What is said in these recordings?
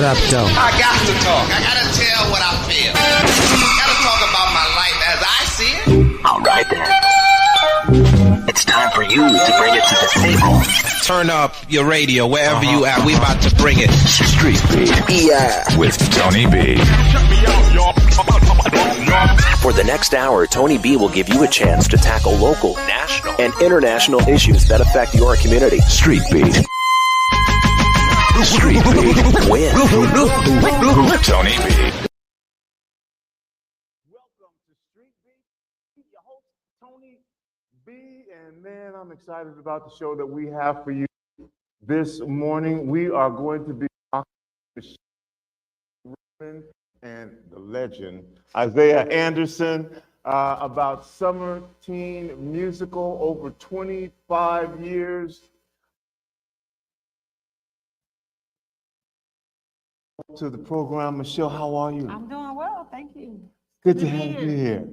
up, though? I got to talk. I got to tell what I feel. I got to talk about my life as I see it. All right, then. It's time for you to bring it to the table. Turn up your radio wherever you at. We about to bring it. Street Beat. Yeah. With Tony B. For the next hour, Tony B will give you a chance to tackle local, national, and international issues that affect your community. Street Beat. Street Beat. With Tony B. Welcome to Street Beat. Your host, Tony B. And man, I'm excited about the show that we have for you this morning. We are going to be talking to and the legend, Isaiah Anderson, about summer teen musical over 25 years. To the program. Michelle, how are you? I'm doing well, thank you. Good to have you here.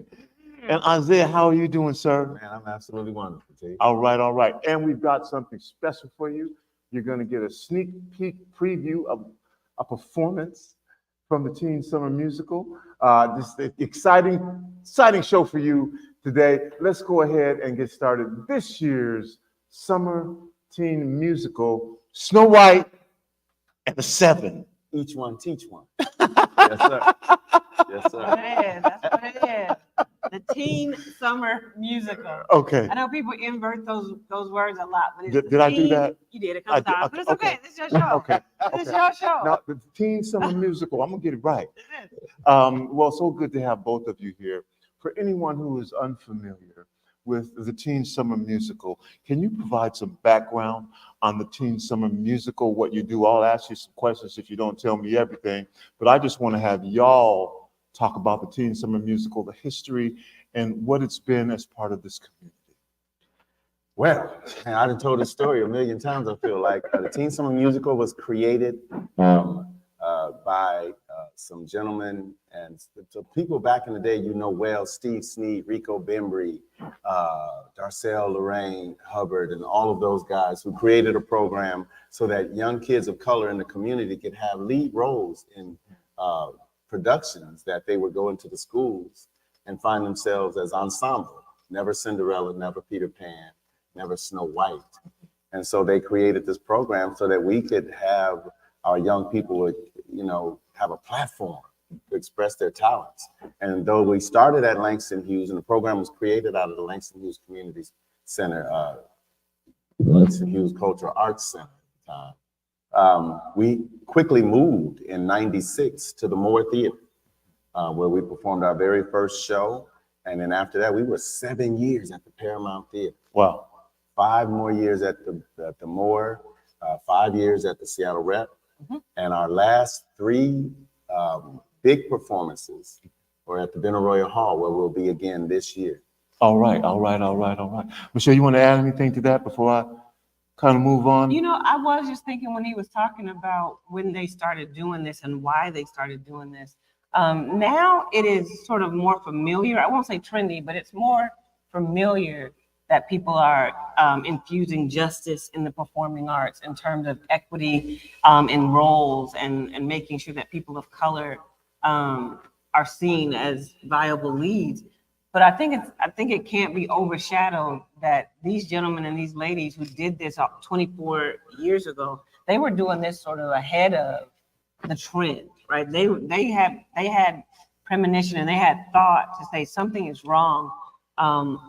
And Isaiah, how are you doing, sir? Man, I'm absolutely wonderful, T. All right, all right. And we've got something special for you. You're going to get a sneak peek preview of a performance from the Teen Summer Musical. This exciting show for you today. Let's go ahead and get started. This year's Summer Teen Musical, Snow White and the Seven. Each one, teach one. Yes, sir. Yes, sir. That's what it is. The Teen Summer Musical. Okay. I know people invert those words a lot, but it's Did I do that? You did a couple times, but it's okay. This is your show. Okay. This is your show. Now, the Teen Summer Musical, I'm going to get it right. Well, so good to have both of you here. For anyone who is unfamiliar with the Teen Summer Musical, can you provide some background on the Teen Summer Musical, what you do? I'll ask you some questions if you don't tell me everything, but I just want to have y'all talk about the Teen Summer Musical, the history, and what it's been as part of this community. Well, man, I done told this story a million times, I feel like. The Teen Summer Musical was created by some gentlemen and so people back in the day, you know well, Steve Sneed, Rico Bembry, Darcel Lorraine Hubbard, and all of those guys who created a program so that young kids of color in the community could have lead roles in productions that they would go into the schools and find themselves as ensemble. Never Cinderella, never Peter Pan, never Snow White. And so they created this program so that we could have our young people, have a platform to express their talents. And though we started at Langston Hughes, and the program was created out of the Langston Hughes Community Center, Langston Hughes Cultural Arts Center at the time, we quickly moved in '96 to the Moore Theater, where we performed our very first show. And then after that, we were 7 years at the Paramount Theater. Wow. 5 more years at the Moore, 5 years at the Seattle Rep. And our last 3 big performances were at the Benaroya Hall, where we'll be again this year. All right. Michelle, you want to add anything to that before I kind of move on? I was just thinking when he was talking about when they started doing this and why they started doing this. Now it is sort of more familiar. I won't say trendy, but it's more familiar that people are infusing justice in the performing arts in terms of equity in roles and making sure that people of color are seen as viable leads. But I think it can't be overshadowed that these gentlemen and these ladies who did this 24 years ago, they were doing this sort of ahead of the trend, right? They had premonition and they had thought to say something is wrong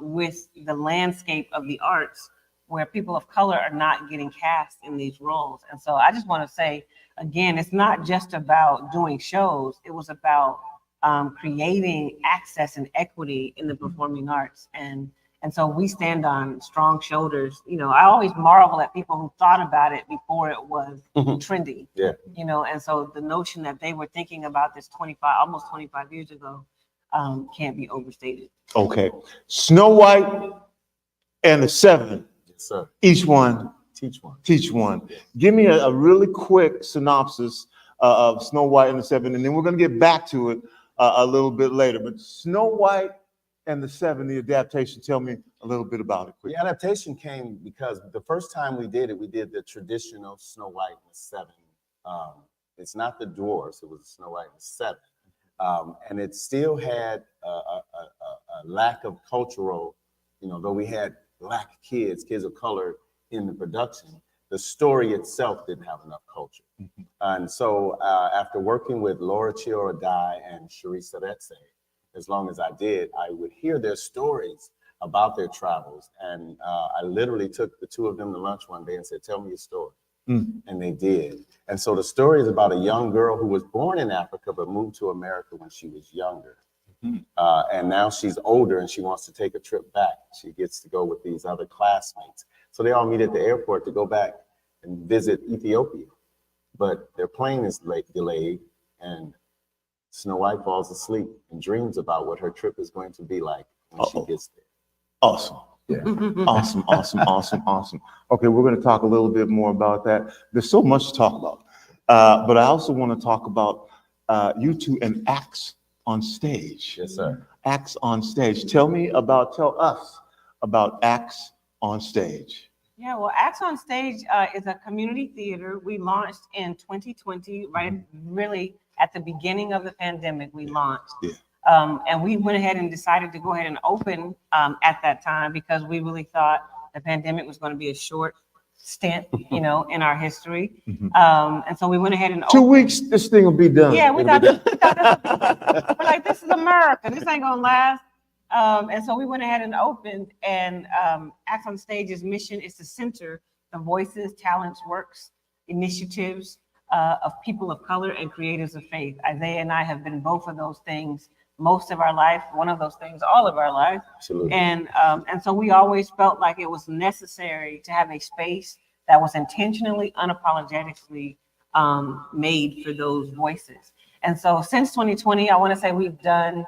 with the landscape of the arts where people of color are not getting cast in these roles. And so I just want to say, again, it's not just about doing shows. It was about creating access and equity in the performing arts. And so we stand on strong shoulders. I always marvel at people who thought about it before it was trendy. Yeah. And so the notion that they were thinking about this almost 25 years ago can't be overstated. Okay. Snow White and the Seven. Yes, sir. Each one. Teach one. Give me a really quick synopsis of Snow White and the Seven, and then we're going to get back to it a little bit later. But Snow White and the Seven, the adaptation, tell me a little bit about it, quick. The adaptation came because the first time we did it, we did the traditional Snow White and the Seven It's not the dwarfs. It was Snow White and the Seven. And it still had a lack of cultural, though we had Black kids of color in the production, the story itself didn't have enough culture. And so after working with Laura Chiora Dye and Charisse Aretse, as long as I did, I would hear their stories about their travels. And I literally took the two of them to lunch one day and said, tell me your story. And they did. And so the story is about a young girl who was born in Africa, but moved to America when she was younger. And now she's older and she wants to take a trip back. She gets to go with these other classmates. So they all meet at the airport to go back and visit Ethiopia. But their plane is delayed, and Snow White falls asleep and dreams about what her trip is going to be like when she gets there. Awesome. Yeah. Awesome. Okay, we're going to talk a little bit more about that. There's so much to talk about. But I also want to talk about you two and acts on stage. Yes, sir. Acts on stage. Tell us about acts on stage. Yeah, well, Acts on Stage is a community theater. We launched in 2020, right? Really at the beginning of the pandemic, we launched. Yeah. And we went ahead and decided to go ahead and open at that time because we really thought the pandemic was going to be a short stint, in our history. And so we went ahead and 2 weeks, this thing will be done. Yeah, we're like, this is America. This ain't going to last. And so we went ahead and opened, and Acts on Stage's mission is to center the voices, talents, works, initiatives of people of color and creators of faith. Isaiah and I have been both of those things most of our life, one of those things all of our life. Absolutely. And so we always felt like it was necessary to have a space that was intentionally, unapologetically made for those voices. And so since 2020, I want to say we've done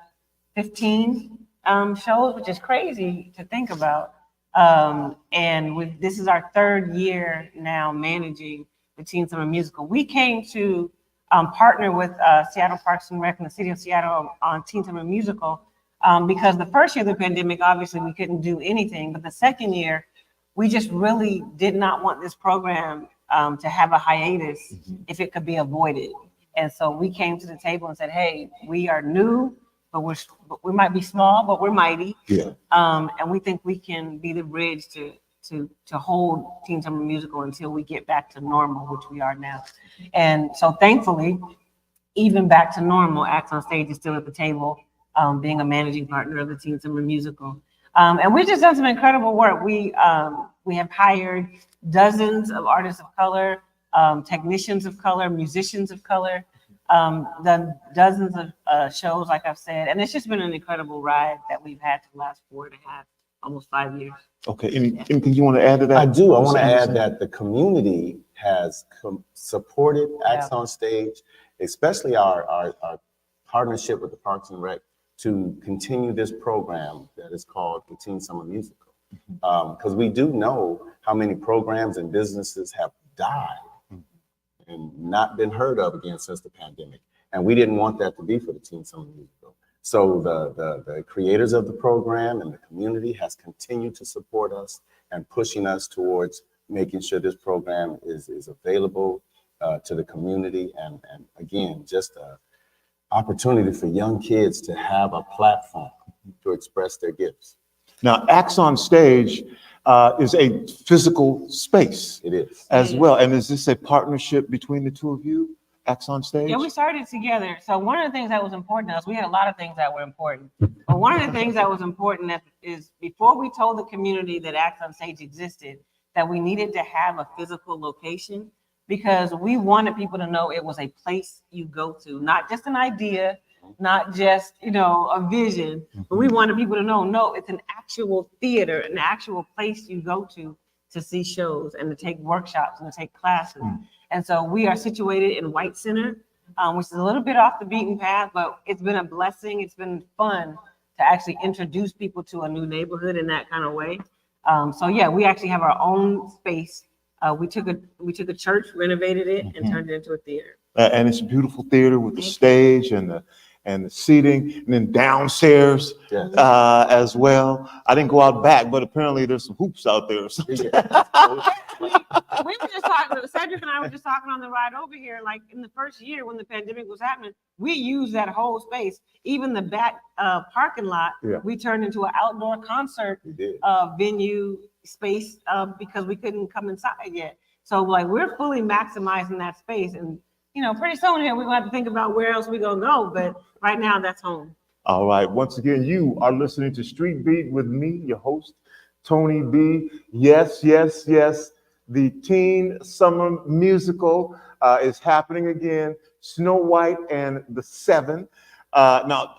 15 shows, which is crazy to think about. And this is our third year now managing the Teen Summer Musical. We came to partner with Seattle Parks and Rec and the City of Seattle on Teen Summer Musical because the first year of the pandemic, obviously we couldn't do anything. But the second year, we just really did not want this program to have a hiatus if it could be avoided. And so we came to the table and said, hey, we are new, but we might be small, but we're mighty. Yeah. And we think we can be the bridge to hold Teen Summer Musical until we get back to normal, which we are now. And so thankfully, even back to normal, Acts on Stage is still at the table, being a managing partner of the Teen Summer Musical. And we've just done some incredible work. We have hired dozens of artists of color, technicians of color, musicians of color, done dozens of shows, like I've said, and it's just been an incredible ride that we've had for the last 4.5, almost 5 years. Okay, anything you want to add to that? I do. I want to add that the community has supported Acts on Stage, especially our partnership with the Parks and Rec to continue this program that is called the Teen Summer Musical. Because we do know how many programs and businesses have died and not been heard of again since the pandemic. And we didn't want that to be for the Teen Summer Musical. So the creators of the program and the community has continued to support us and pushing us towards making sure this program is available to the community. And again, just an opportunity for young kids to have a platform to express their gifts. Now, Acts on Stage is a physical space. It is. As well. And is this a partnership between the two of you, Acts on Stage? Yeah, we started together. So one of the things that was important to us, we had a lot of things that were important. But one of the things that was important is before we told the community that Acts on Stage existed, that we needed to have a physical location because we wanted people to know it was a place you go to, not just an idea, not just, a vision, but we wanted people to know, no, it's an actual theater, an actual place you go to see shows and to take workshops and to take classes. And so we are situated in White Center, which is a little bit off the beaten path, but it's been a blessing. It's been fun to actually introduce people to a new neighborhood in that kind of way. So yeah, we actually have our own space. We took a church, renovated it, and turned it into a theater. And it's a beautiful theater with the stage and and the seating, and then downstairs as well. I didn't go out back, but apparently there's some hoops out there or something. We were just talking, Cedric and I were just talking on the ride over here, like in the first year when the pandemic was happening, we used that whole space, even the back parking lot, we turned into an outdoor concert venue space because we couldn't come inside yet. So like we're fully maximizing that space, and you know, pretty soon here we're gonna have to think about where else we're gonna go, but right now that's home. All right, once again, you are listening to Street Beat with me, your host, Tony B. Yes, the teen summer musical is happening again, Snow White and the Seven. Now,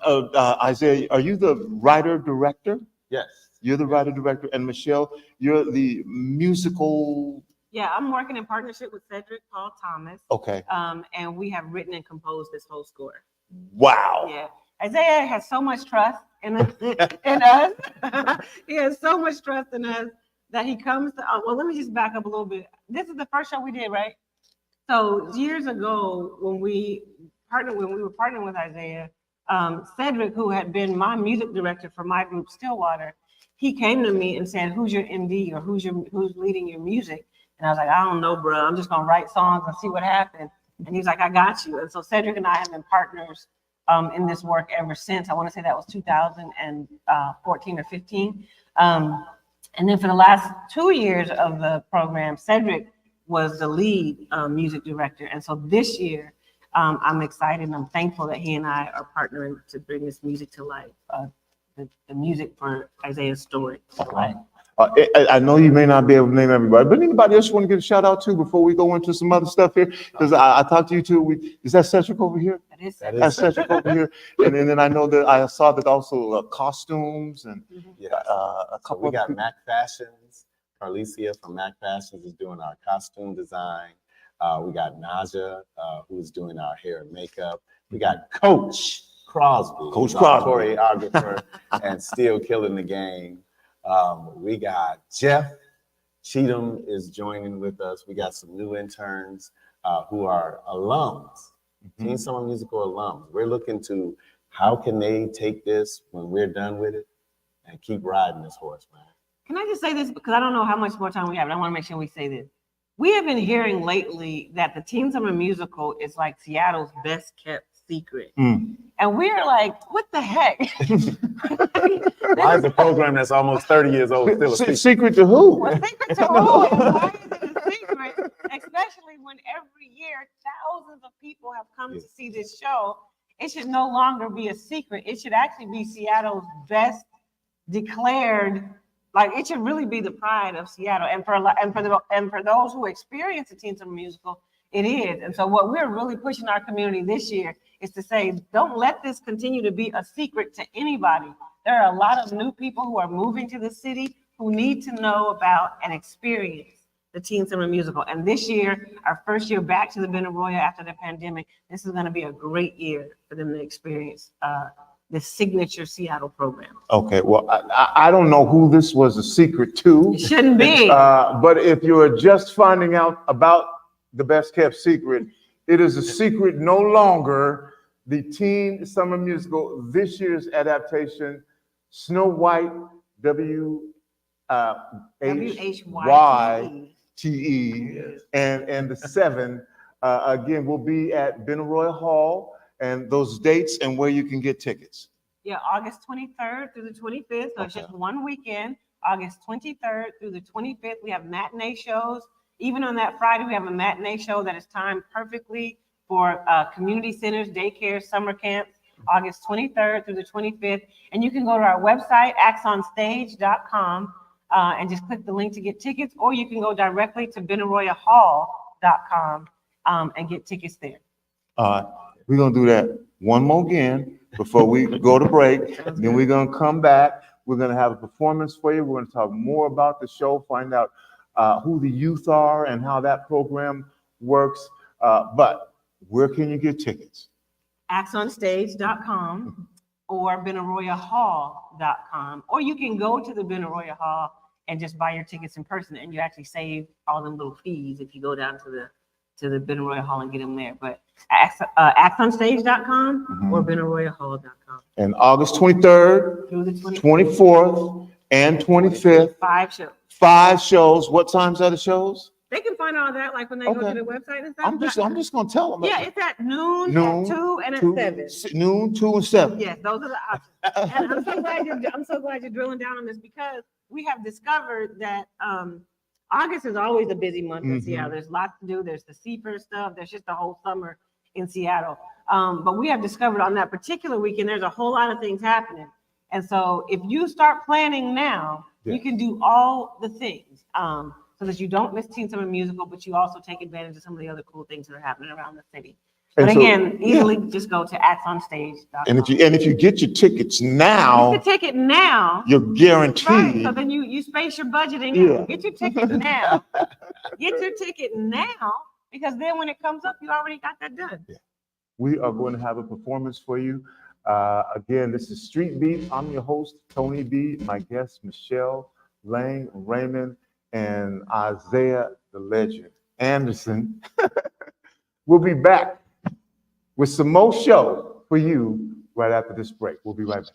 Isaiah, are you the writer-director? Yes. You're the writer-director, and Michelle, you're the musical... Yeah, I'm working in partnership with Cedric Paul Thomas. Okay. And we have written and composed this whole score. Wow. Yeah. Isaiah has so much trust in us. He has so much trust in us that he comes to, well, let me just back up a little bit. This is the first show we did, right? So years ago, when we were partnering with Isaiah, Cedric, who had been my music director for my group Stillwater, he came to me and said, "Who's your MD or who's leading your music?" And I was like, "I don't know, bro. I'm just gonna write songs and see what happens." And he's like, "I got you." And so Cedric and I have been partners in this work ever since. I want to say that was 2014 or 15. And then for the last 2 years of the program, Cedric was the lead music director. And so this year, I'm excited and I'm thankful that he and I are partnering to bring this music to life, the music for Isaiah's story to life. I know you may not be able to name everybody, but anybody else want to give a shout out to before we go into some other stuff here? Because I talked to you too. Is that Cedric over here? That's Cedric over here. And then I know that I saw that also costumes and a couple. So we got Mac Fashions. Carlicia from Mac Fashions is doing our costume design. We got Naja, who's doing our hair and makeup. We got Coach Crosby, choreographer, and still killing the game. We got Jeff Cheatham is joining with us. We got some new interns who are alums, Teen Summer Musical alums. We're looking to how can they take this when we're done with it and keep riding this horse, man. Can I just say this, because I don't know how much more time we have, and I want to make sure we say this. We have been hearing lately that the Teen Summer Musical is like Seattle's best kept secret. And we're like, what the heck? Why is a program that's almost 30 years old still a secret? Secret to who? Well, secret to who? And why is it a secret? Especially when every year thousands of people have come to see this show. It should no longer be a secret. It should actually be Seattle's best declared. Like, it should really be the pride of Seattle, and for those who experience the Teen Summer Musical, it is. And so what we're really pushing our community this year is to say, don't let this continue to be a secret to anybody. There are a lot of new people who are moving to the city who need to know about and experience the Teen Summer Musical. And this year, our first year back to the Benaroya after the pandemic, this is going to be a great year for them to experience the signature Seattle program. Okay, well, I don't know who this was a secret to. It shouldn't be. But if you're just finding out about the best kept secret, it is a secret no longer. The Teen Summer Musical, this year's adaptation, Snow White, WHYTE, and the Seven, again, will be at Benaroya Hall. And those dates and where you can get tickets. Yeah, August 23rd through the 25th. So it's just one weekend. August 23rd through the 25th. We have matinee shows. Even on that Friday, we have a matinee show that is timed perfectly for community centers, daycare, summer camps. August 23rd through the 25th. And you can go to our website, axonstage.com, and just click the link to get tickets, or you can go directly to benaroyahall.com and get tickets there. We're going to do that one more again before we go to break. Then we're going to come back. We're going to have a performance for you. We're going to talk more about the show, find out who the youth are and how that program works. But where can you get tickets? axonstage.com or benaroyahall.com. Or you can go to the Benaroya Hall and just buy your tickets in person, and you actually save all them little fees if you go down to to the Benaroya Hall and get them there. But actsonstage.com or benaroyahall.com. And August 23rd, Through the 24th, and 25th, 5 shows. 5 shows. What times are the shows? They can find all that like when they go to the website and stuff. I'm just gonna tell them. Yeah, it's at noon, at 2, and at 7. Noon, 2, and 7. Yes, those are the options. And I'm so glad you're drilling down on this, because we have discovered that August is always a busy month in Seattle. There's lots to do. There's the Seaford stuff. There's just the whole summer in Seattle. But we have discovered on that particular weekend, there's a whole lot of things happening. And so if you start planning now, you can do all the things. So that you don't miss Teen Summer Musical, but you also take advantage of some of the other cool things that are happening around the city. But again, easily just go to actsonstage.com. And if you get your tickets now, get the ticket now, you're guaranteed. Right, so then you space your budgeting. Yeah. Get your ticket now. Get your ticket now, because then when it comes up, you already got that done. Yeah. We are going to have a performance for you. Again, this is Street Beat. I'm your host, Tony B. My guests, Michelle, Lang, Raymond, and Isaiah the Legend Anderson. We'll be back with some more show for you right after this break. We'll be right back.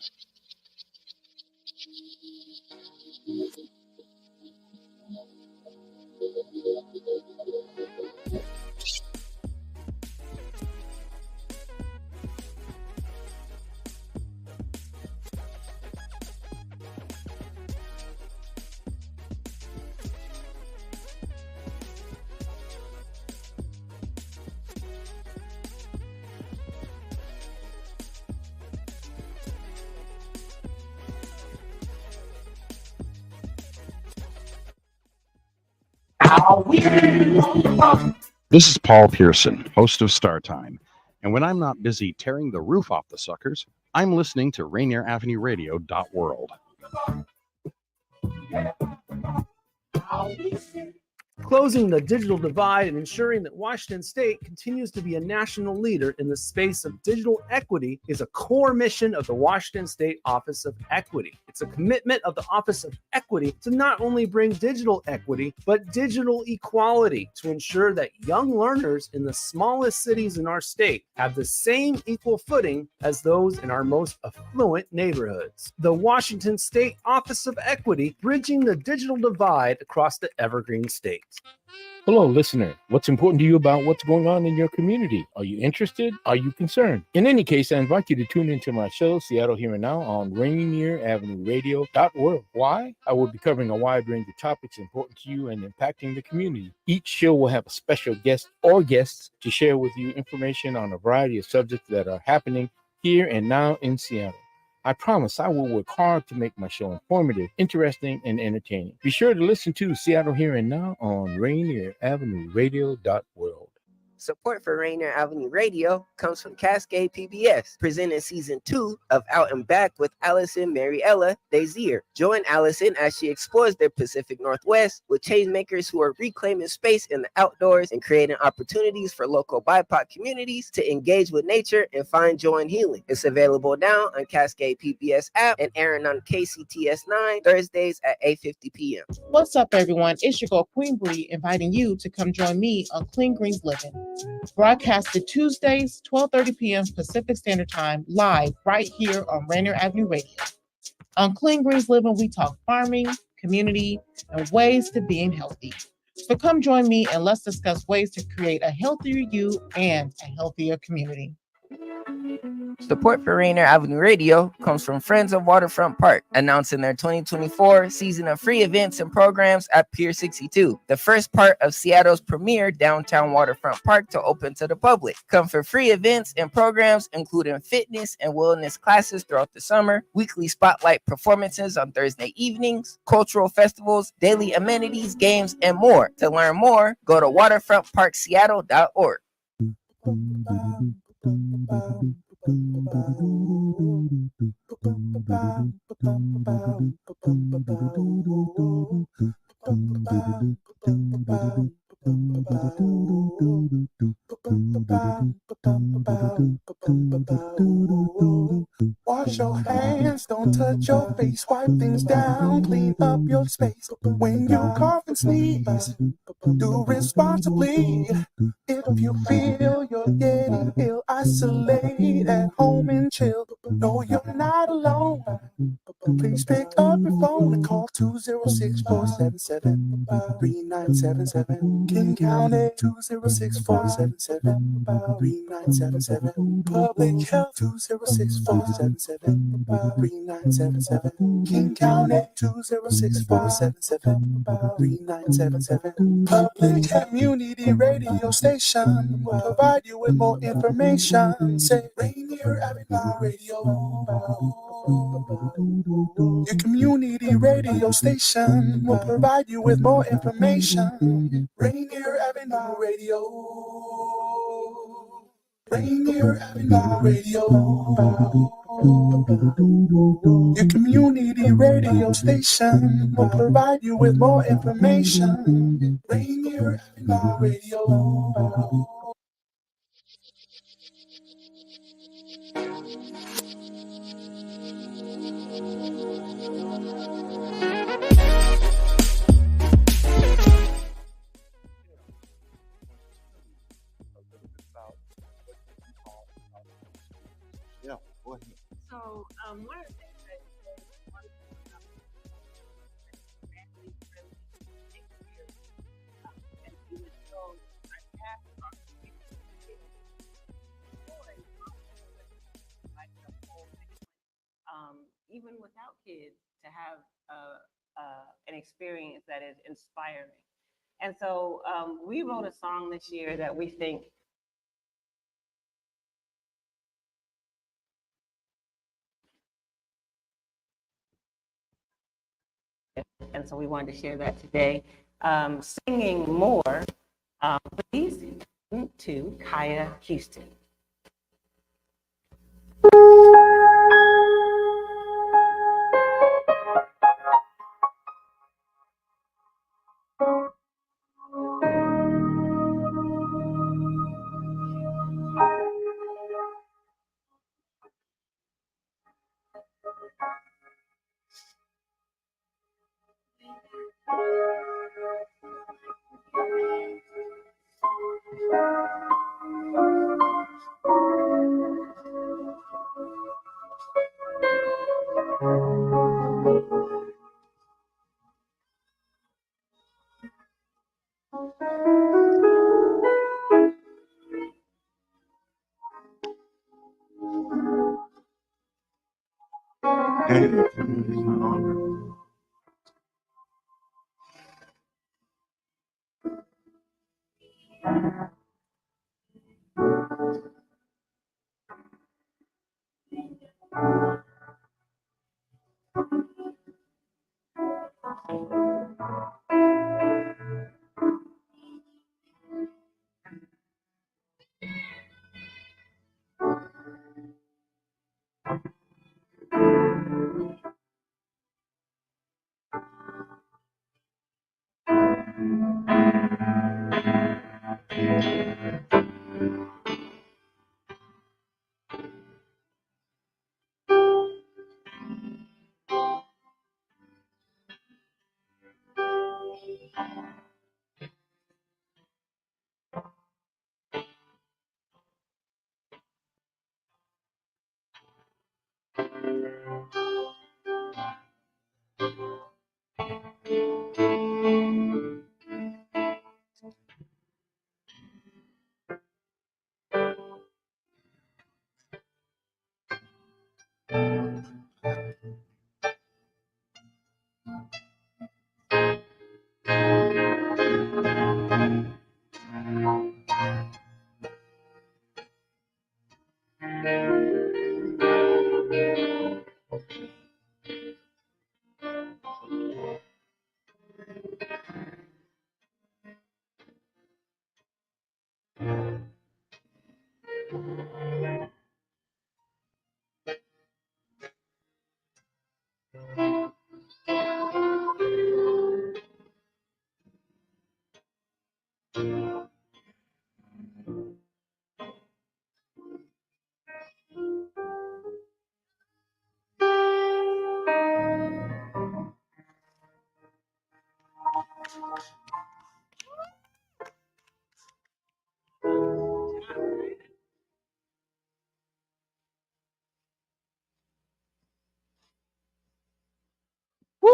This is Paul Pearson, host of Star Time. And when I'm not busy tearing the roof off the suckers, I'm listening to Rainier Avenue Radio.world. Closing the digital divide and ensuring that Washington State continues to be a national leader in the space of digital equity is a core mission of the Washington State Office of Equity. It's a commitment of the Office of Equity to not only bring digital equity, but digital equality to ensure that young learners in the smallest cities in our state have the same equal footing as those in our most affluent neighborhoods. The Washington State Office of Equity, bridging the digital divide across the evergreen state. Hello, listener. What's important to you about what's going on in your community? Are you interested? Are you concerned? In any case, I invite you to tune into my show, Seattle Here and Now, on Rainier Avenue Radio.world. Why? I will be covering a wide range of topics important to you and impacting the community. Each show will have a special guest or guests to share with you information on a variety of subjects that are happening here and now in Seattle. I promise I will work hard to make my show informative, interesting, and entertaining. Be sure to listen to Seattle Here and Now on Rainier Avenue Radio.world. Support for Rainier Avenue Radio comes from Cascade PBS, presenting season 2 of Out and Back with Allison Mariella Desir. Join Allison as she explores the Pacific Northwest with changemakers who are reclaiming space in the outdoors and creating opportunities for local BIPOC communities to engage with nature and find joy and healing. It's available now on Cascade PBS app and airing on KCTS 9 Thursdays at 8:50 p.m. What's up, everyone? It's your girl, Queen Bree, inviting you to come join me on Clean Greens Living. Broadcasted Tuesdays, 12:30 p.m. Pacific Standard Time, live right here on Rainier Avenue Radio. On Clean Greens Living, we talk farming, community, and ways to being healthy. So come join me and let's discuss ways to create a healthier you and a healthier community. Support for Rainier Avenue Radio comes from Friends of Waterfront Park, announcing their 2024 season of free events and programs at Pier 62, the first part of Seattle's premier downtown waterfront park to open to the public. Come for free events and programs, including fitness and wellness classes throughout the summer, weekly spotlight performances on Thursday evenings, cultural festivals, daily amenities, games, and more. To learn more, go to waterfrontparkseattle.org. Wash your hands, don't touch your face. Wipe things down, clean up your space. When you cough and sneeze, do responsibly. If you feel you're getting ill, isolate at home and chill. No, you're not alone. Please pick up your phone and call 206-477-3977. King County 206-477-3977. Public Health 206-477-3977. King County 206-477-3977. Public Community Radio Station will provide you with more information. Say Rainier Avenue Radio. Your community radio station will provide you with more information. Rainier Avenue Radio. Rainier Avenue Radio. Your community radio station will provide you with more information. Rainier Avenue Radio. Yeah, go ahead. So, one of the things that one of the family friendly experience, and even though I have like the whole family, even without kids, to have an experience that is inspiring. And so we wrote a song this year that we think and so we wanted to share that today. Singing more, please, to Kaya Houston.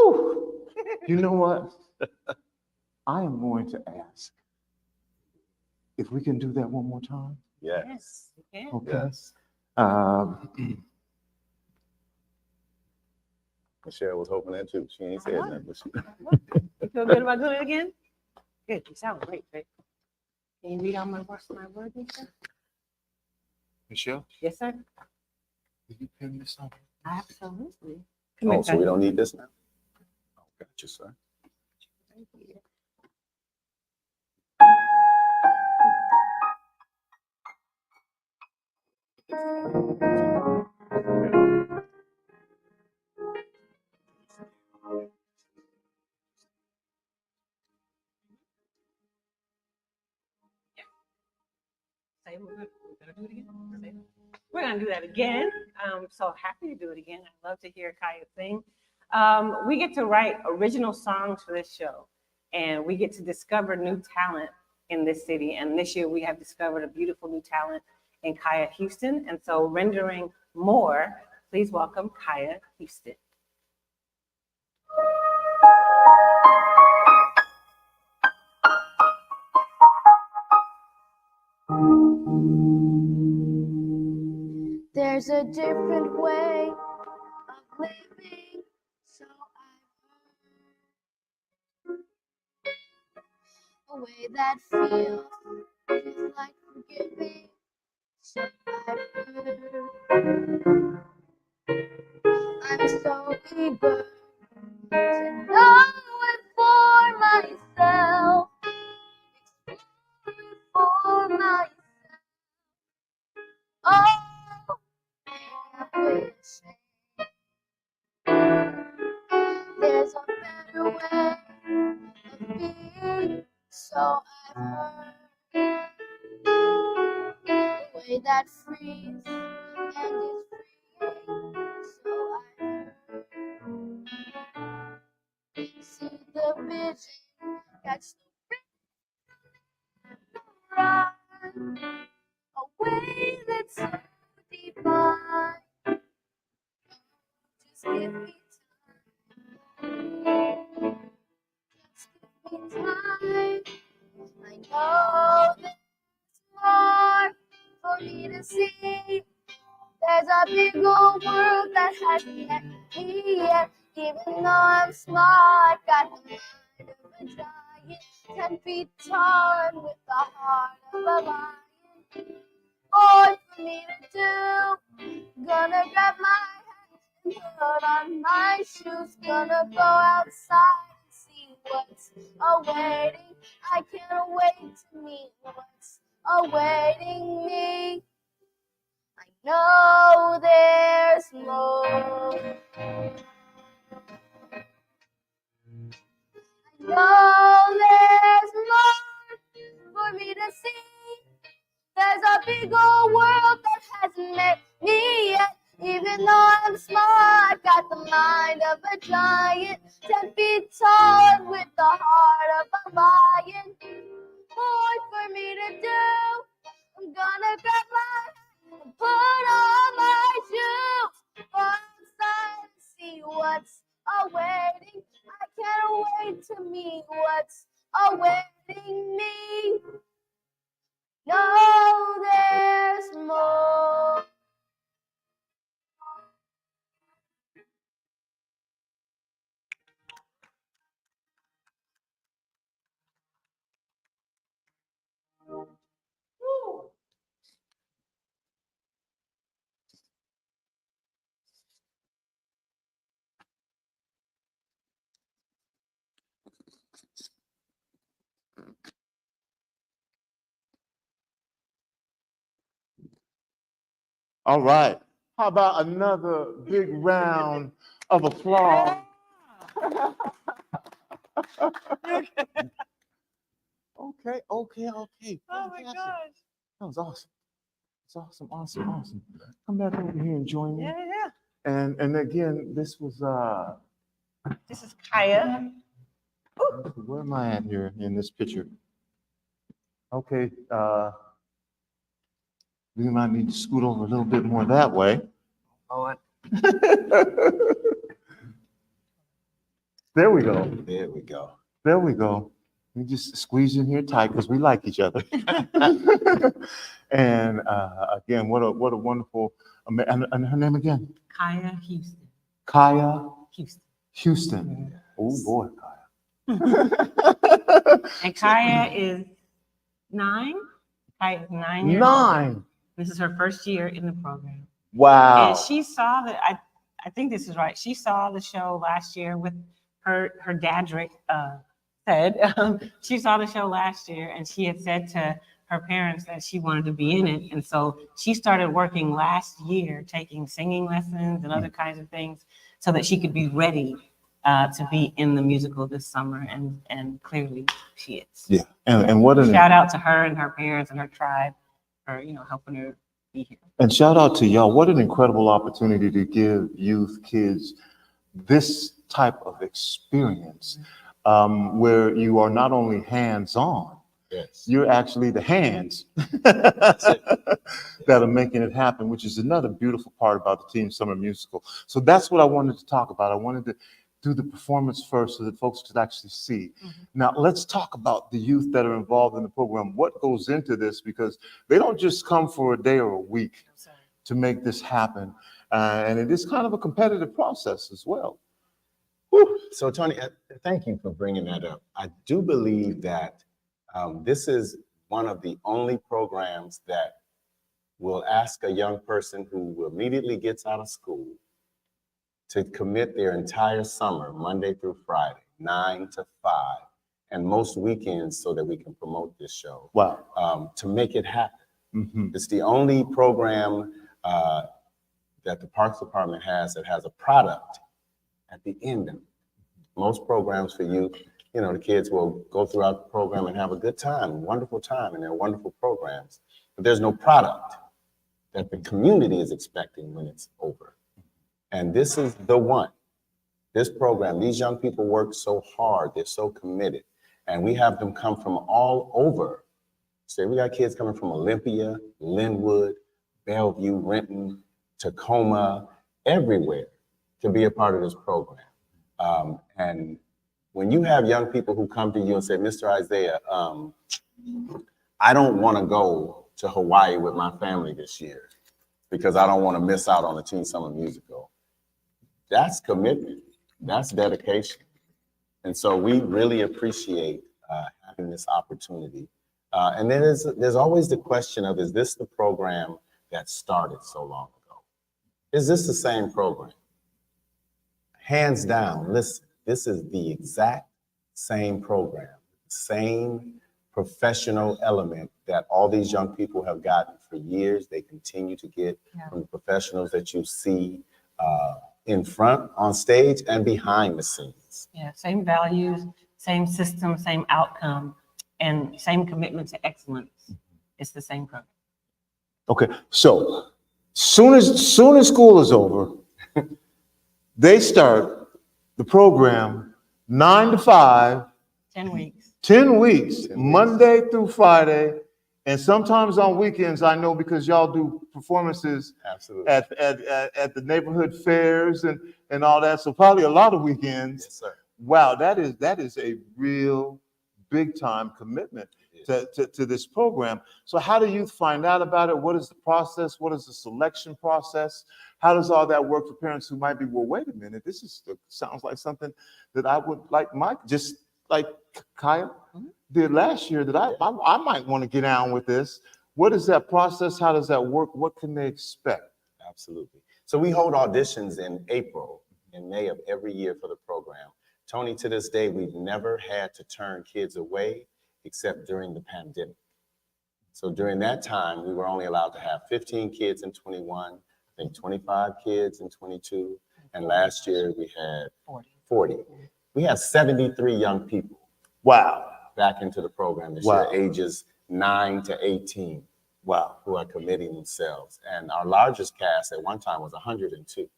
Woo! You know what? I am going to ask if we can do that one more time. Yes. You can. Okay. Yes. Michelle was hoping that too. She ain't said nothing. But she... You feel good about doing it again? Good. You sound great, Vic. Can you read out my words, Michelle? Michelle, Yes, sir. will you pen this up? Absolutely. Oh, so we don't need this now? Oh, gotcha, sir. Thank you. Say we're gonna do it again. We're gonna do that again. I'm so happy to do it again. I love to hear Kaya sing. We get to write original songs for this show, and we get to discover new talent in this city. And this year we have discovered a beautiful new talent in Kaya Houston. And so rendering more, please welcome Kaya Houston. There's a different way of living, so I've heard. A way that feels just like forgiving, so I've heard. I'm so eager to know it for myself, explore it for myself. Oh, I wish there's a better way of being, so I've heard. A way that frees and is freeing, so I've heard. See the vision, catch the rhythm, run. A way that's so divine. Just give me time. Just give me time. I know there's more for me to see. There's a big old world that hasn't met me yet. Even though I'm smart, got the mind of a giant, 10 feet tall and with the heart of a lion. More for me to do. Gonna grab my hat and put on my shoes. Gonna go outside and see what's awaiting. I can't wait to meet what's awaiting me. I know there's more. I know there's more for me to see. There's a big old world that hasn't met me yet. Even though I'm smart, got the mind of a giant, 10 feet tall and with the heart of a lion. More for me to do. I'm gonna grab my hat and put on my shoes. Go outside and see what's awaiting. I can't wait to meet what's awaiting me. No, there's more. All right. How about another big round of applause? Okay. Oh my Fantastic. gosh. That was awesome. It's awesome. Come back over here and join me. Yeah. And again, this was This is Kaya. where am I at here in this picture? Okay, we might need to scoot over a little bit more that way. Oh, There we go. There we go. There we go. We just squeeze in here tight because we like each other. And again, what a wonderful, and her name again? Kaya Houston. Kaya Houston. Houston. Oh boy, And Kaya is 9. Kaya is 9 years old. 9. This is her first year in the program. Wow. And she saw that, I think this is right. She saw the show last year with her Dadrick said, she saw the show last year and she had said to her parents that she wanted to be in it. And so she started working last year, taking singing lessons and other kinds of things so that she could be ready to be in the musical this summer. And clearly she is. Yeah. And what an shout out to her and her parents and her tribe for, helping her be here. And shout out to y'all. What an incredible opportunity to give youth, kids, this type of experience where you are not only hands-on, yes, you're actually the hands that are making it happen, which is another beautiful part about the Teen Summer Musical. So that's what I wanted to talk about. I wanted to do the performance first so that folks could actually see. Now, let's talk about the youth that are involved in the program. What goes into this? Because they don't just come for a day or a week to make this happen. And it is kind of a competitive process as well. Whew. So, Tony, thank you for bringing that up. I do believe that this is one of the only programs that will ask a young person who immediately gets out of school to commit their entire summer, Monday through Friday, 9 to 5, and most weekends so that we can promote this show. Wow. To make it happen. It's the only program that the Parks Department has that has a product at the end of it. Most programs for youth, the kids will go throughout the program and have a good time, wonderful time, and they're wonderful programs. But there's no product that the community is expecting when it's over. And this is the one. This program, these young people work so hard, they're so committed. And we have them come from all over. So we got kids coming from Olympia, Linwood, Bellevue, Renton, Tacoma, everywhere to be a part of this program. And when you have young people who come to you and say, Mr. Isaiah, I don't want to go to Hawaii with my family this year because I don't want to miss out on the Teen Summer Musical. That's commitment. That's dedication. And so we really appreciate having this opportunity. And then there's always the question of, is this the program that started so long ago? Is this the same program? Hands down, listen, this is the exact same program, same professional element that all these young people have gotten for years. They continue to get from the professionals that you see in front, on stage, and behind the scenes. Yeah, same values, same system, same outcome, and same commitment to excellence. It's the same program. Okay, so soon as school is over, they start the program 9 to 5. 10 weeks. 10 weeks, Monday through Friday, and sometimes on weekends. I know because y'all do performances at the neighborhood fairs and all that. So probably a lot of weekends. Yes, sir. Wow, that is a real big time commitment to this program. So how do youth find out about it? What is the process? What is the selection process? How does all that work for parents who might be, well, wait a minute, this sounds like something that I would like, just like Kaya did last year, that I might want to get down with this. What is that process? How does that work? What can they expect? Absolutely. So we hold auditions in April and May of every year for the program. Tony, to this day, we've never had to turn kids away except during the pandemic. So during that time, we were only allowed to have 15 kids in 21, I think 25 kids in 22, and last year we had 40. We have 73 young people. Wow. Back into the program this year, ages 9 to 18. Wow. Who are committing themselves. And our largest cast at one time was 102.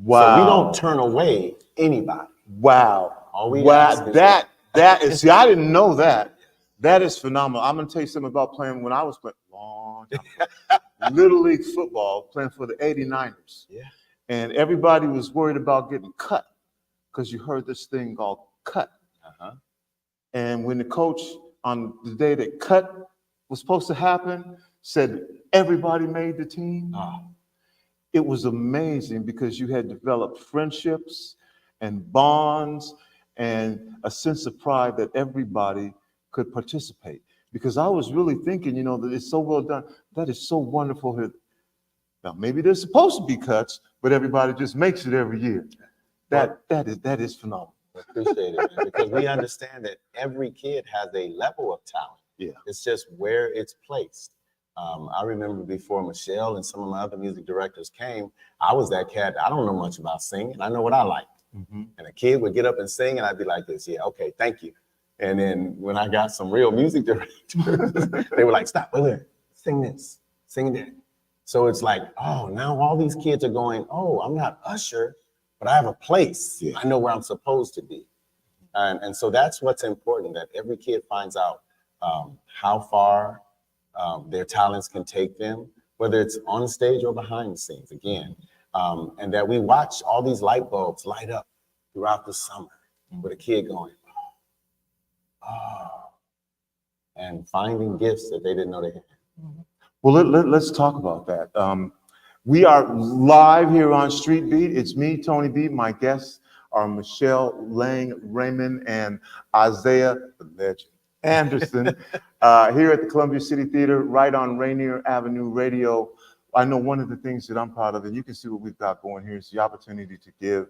Wow. So we don't turn away anybody. Wow. All we ask is that is, see, I didn't know that. That is phenomenal. I'm going to tell you something about playing when I was playing long time ago. Little League football, playing for the 89ers. Yeah. And everybody was worried about getting cut because you heard this thing called cut. And when the coach on the day that cut was supposed to happen said everybody made the team, it was amazing because you had developed friendships and bonds and a sense of pride that everybody could participate. Because I was really thinking, you know, that it's so well done. That is so wonderful. Now, maybe there's supposed to be cuts, but everybody just makes it every year. That is phenomenal. Appreciate it, man, because we understand that every kid has a level of talent. Yeah. It's just where it's placed. I remember before Michelle and some of my other music directors came, I was that cat. I don't know much about singing. I know what I like. And a kid would get up and sing, and I'd be like this, yeah, okay, thank you. And then when I got some real music directors, they were like, stop, wait, sing this, sing that. So it's like, oh, now all these kids are going, oh, I'm not Usher, but I have a place. Yeah. I know where I'm supposed to be. And so that's what's important, that every kid finds out how far their talents can take them, whether it's on the stage or behind the scenes, again. And that we watch all these light bulbs light up throughout the summer with a kid going, oh, and finding gifts that they didn't know they had. Well, let's talk about that. We are live here on Street Beat. It's me, Tony B. My guests are Michelle Lang Raymond and Isaiah, the legend, Anderson, here at the Columbia City Theater, right on Rainier Avenue Radio. I know one of the things that I'm proud of, and you can see what we've got going here, is the opportunity to give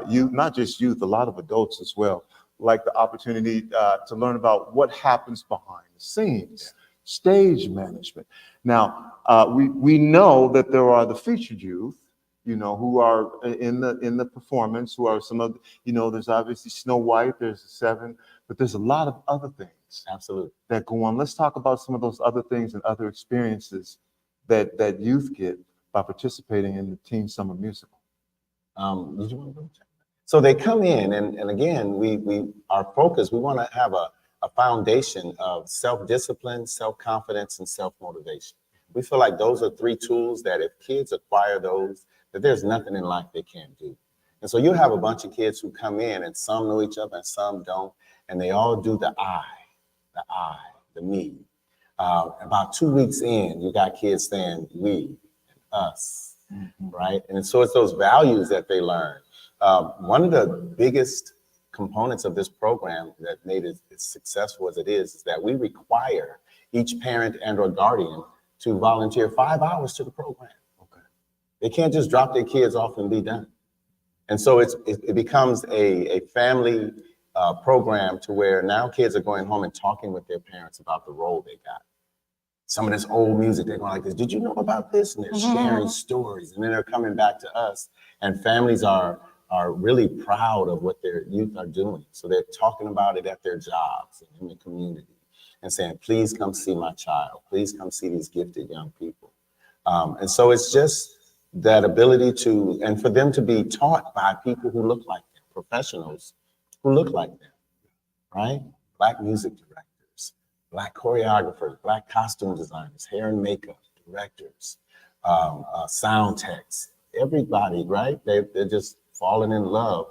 youth, not just youth, a lot of adults as well, like the opportunity to learn about what happens behind the scenes, stage management. Now, we know that there are the featured youth, you know, who are in the performance, who are some of, you know, there's obviously Snow White, there's the Seven, but there's a lot of other things, absolutely, that go on. Let's talk about some of those other things and other experiences that youth get by participating in the Teen Summer Musical. Did you want to go? So they come in, and again, we our focus, we want to have a foundation of self-discipline, self-confidence, and self-motivation. We feel like those are three tools that if kids acquire those, that there's nothing in life they can't do. And so you'll have a bunch of kids who come in, and some know each other and some don't, and they all do the the me. About 2 weeks in, you got kids saying we, and us, right? And so it's those values that they learn. One of the biggest components of this program that made it as successful as it is that we require each parent and or guardian to volunteer 5 hours to the program. Okay. They can't just drop their kids off and be done. And so it becomes a family program to where now kids are going home and talking with their parents about the role they got. Some of this old music, they're going like this, did you know about this? And they're sharing stories, and then they're coming back to us, and families are really proud of what their youth are doing. So they're talking about it at their jobs and in the community and saying, please come see my child. Please come see these gifted young people. And so it's just that ability to, and for them to be taught by people who look like them, professionals who look like them, right? Black music directors, Black choreographers, Black costume designers, hair and makeup directors, sound techs, everybody, right? They're just falling in love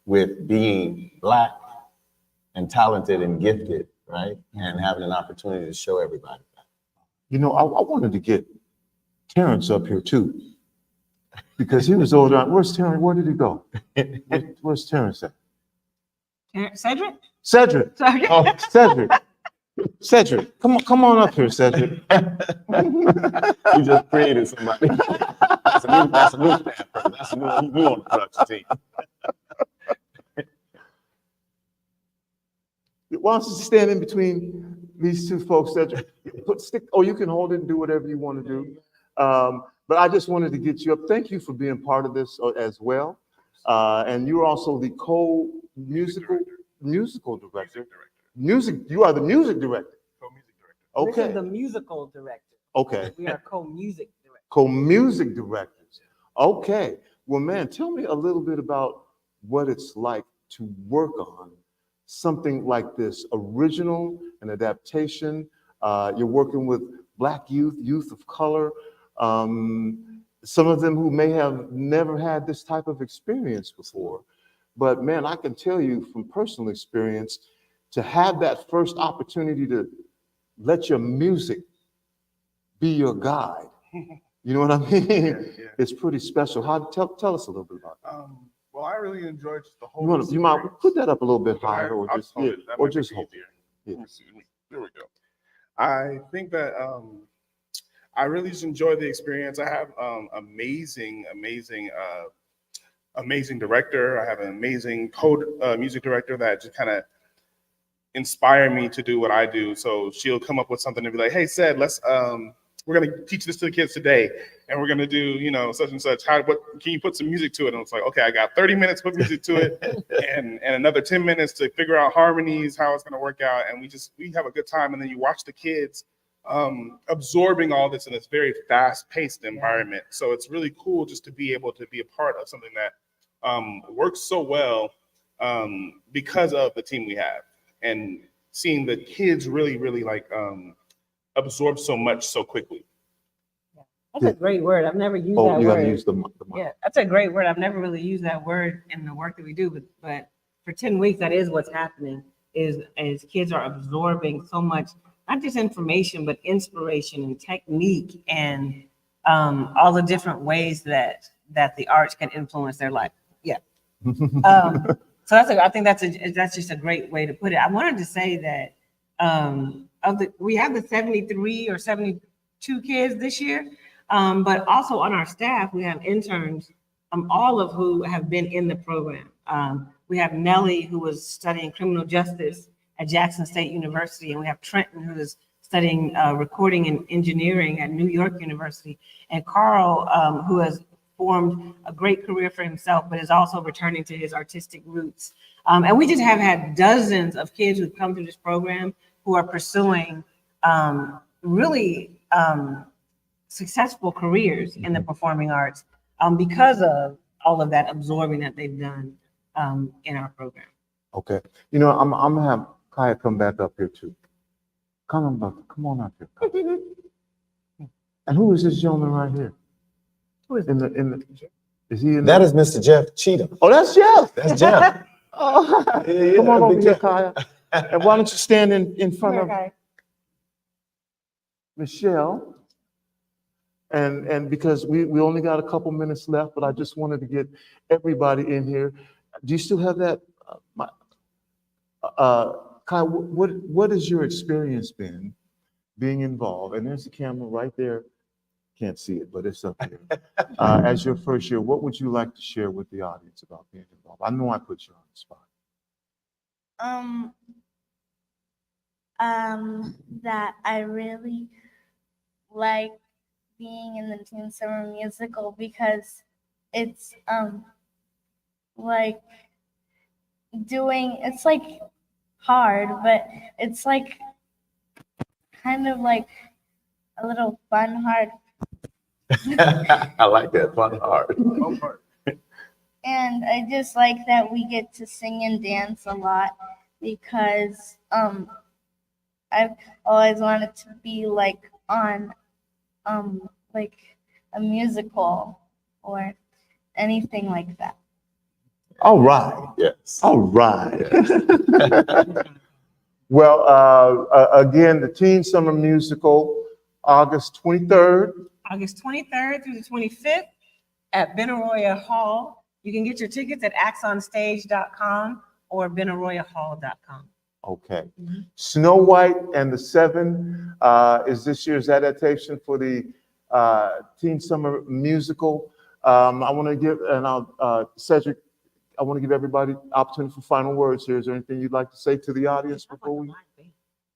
with being Black and talented and gifted, right? And having an opportunity to show everybody that. You know, I wanted to get Terrence up here too, because he was older. Where's Terrence? Where did he go? Where's Terrence at? Cedric? Cedric. Oh, Cedric. Cedric, come on up here, Cedric. You just created somebody. That's a new staff person. That's a new on the production team. Why don't you stand in between these two folks, Cedric? You can hold it and do whatever you want to do. But I just wanted to get you up. Thank you for being part of this as well. And you're also the musical director. You are the music director. Co-music director. Okay. This is the musical director. Okay. We are co-music directors. Co-music directors. Okay. Well, man, tell me a little bit about what it's like to work on something like this, original, an adaptation. You're working with Black youth of color, some of them who may have never had this type of experience before. But man, I can tell you from personal experience, to have that first opportunity to let your music be your guide. You know what I mean? Yeah. It's pretty special. Tell us a little bit about that. Well, I really enjoyed just the whole. You might put that up a little bit Go ahead. higher, or I'll just hold yeah, it. That or might just make hold it it. easier. Yeah. Let me see. There we go. I think that I really just enjoyed the experience. I have amazing director. I have an amazing music director that just kind of inspire me to do what I do. So she'll come up with something and be like, "Hey, Sed, let's we're gonna teach this to the kids today, and we're gonna do such and such. What can you put some music to it?" And it's like, okay, I got 30 minutes to put music to it, and another 10 minutes to figure out harmonies, how it's gonna work out, and we have a good time. And then you watch the kids absorbing all this in this very fast-paced environment. So it's really cool just to be able to be a part of something that works so well because of the team we have, and seeing the kids really like absorb so much so quickly. That's a great word. I've never used that word. You gotta use the mic. Yeah, that's a great word. I've never really used that word in the work that we do, but for 10 weeks, that is what's happening, is kids are absorbing so much, not just information, but inspiration and technique and all the different ways that the arts can influence their life. Yeah. So I think that's just a great way to put it. I wanted to say that we have the 73 or 72 kids this year, but also on our staff, we have interns, all of who have been in the program. We have Nellie, who was studying criminal justice at Jackson State University, and we have Trenton, who is studying recording and engineering at New York University, and Carl, who has formed a great career for himself, but is also returning to his artistic roots. And we just have had dozens of kids who've come through this program who are pursuing really successful careers in the performing arts because of all of that absorbing that they've done in our program. Okay. I'm gonna have Kaya come back up here too. Come on up here. Kaya. And who is this gentleman right here? Who is is he in That is Mr. Jeff Cheatham. Oh, that's Jeff. That's Jeff. Oh, Yeah, come on over Big here, Jeff. Kaya. And why don't you stand in front of Michelle? And because we only got a couple minutes left, but I just wanted to get everybody in here. Do you still have that? Kaya, what has your experience been being involved? And there's the camera right there. Can't see it, but it's up there. As your first year, what would you like to share with the audience about being involved? I know I put you on the spot. That I really like being in the Teen Summer Musical because it's like it's like hard, but it's like kind of like a little fun hard. I like that fun hard. And I just like that we get to sing and dance a lot because I've always wanted to be like on like a musical or anything like that. All right. Yes. All right. Well, again, the Teen Summer Musical, August 23rd. August 23rd through the 25th at Benaroya Hall. You can get your tickets at axonstage.com or benaroyahall.com. Okay. Snow White and the Seven is this year's adaptation for the Teen Summer Musical. I want to give, Cedric, I want to give everybody opportunity for final words here. Is there anything you'd like to say to the audience before we?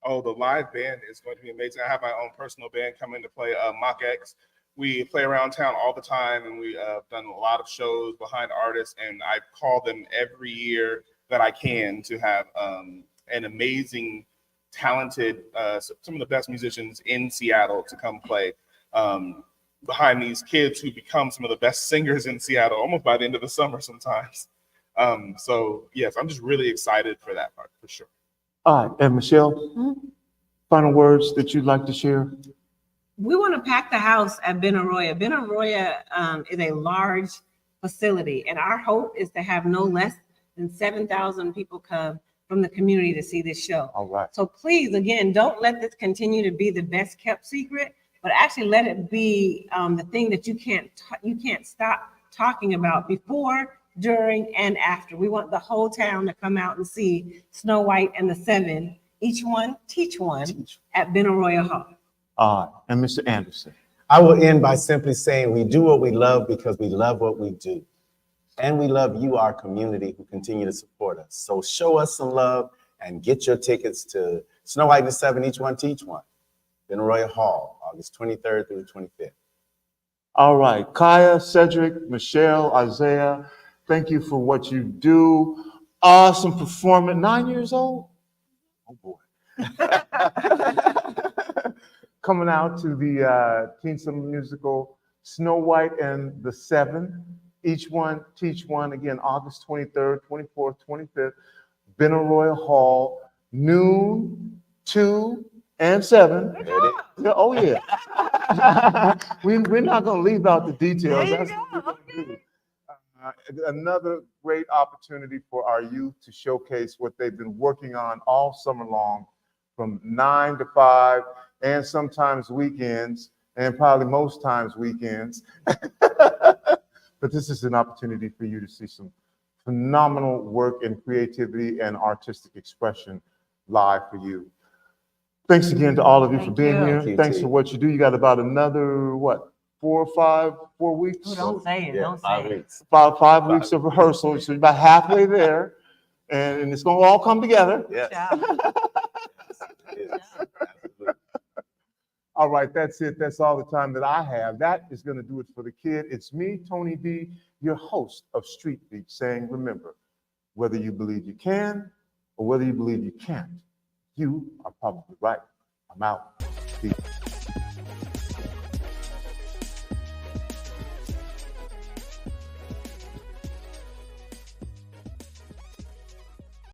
Oh, the live band is going to be amazing. I have my own personal band coming to play Mach X. We play around town all the time, and we have done a lot of shows behind artists, and I call them every year that I can to have an amazing, talented, some of the best musicians in Seattle to come play behind these kids who become some of the best singers in Seattle almost by the end of the summer sometimes. So yes, I'm just really excited for that part for sure. All right, and Michelle, final words that you'd like to share? We want to pack the house at Benaroya. Benaroya is a large facility, and our hope is to have no less and 7,000 people come from the community to see this show. All right. So please, again, don't let this continue to be the best kept secret, but actually let it be the thing that you can't stop talking about before, during, and after. We want the whole town to come out and see Snow White and the Seven, each one teach one, at Benaroya Hall. And Mr. Anderson. I will end by simply saying we do what we love because we love what we do. And we love you, our community, who continue to support us. So show us some love and get your tickets to Snow White and the Seven, each one teach one. Benaroya Hall, August 23rd through the 25th. All right, Kaya, Cedric, Michelle, Isaiah, thank you for what you do. Awesome performance. 9 years old? Oh boy. Coming out to the Teen Summer Musical, Snow White and the Seven, each one teach one. Again, August 23rd, 24th, 25th, Benaroya Hall, noon, 2, and 7. Yeah, oh yeah. We're not going to leave out the details. That's what we're going to do. Another great opportunity for our youth to showcase what they've been working on all summer long, from 9 to 5, and sometimes weekends, and probably most times weekends. But this is an opportunity for you to see some phenomenal work and creativity and artistic expression live for you. Thanks again to all of you for being here. Thanks for what you do. You got about another, what, 4 weeks? Oh, don't say it, don't say 5 it. weeks. Five weeks of rehearsal. So you're about halfway there, and it's going to all come together. Yes. All right, that's it. That's all the time that I have. That is going to do it for the kid. It's me, Tony B, your host of Street Beat, saying, remember, whether you believe you can or whether you believe you can't, you are probably right. I'm out. Peace.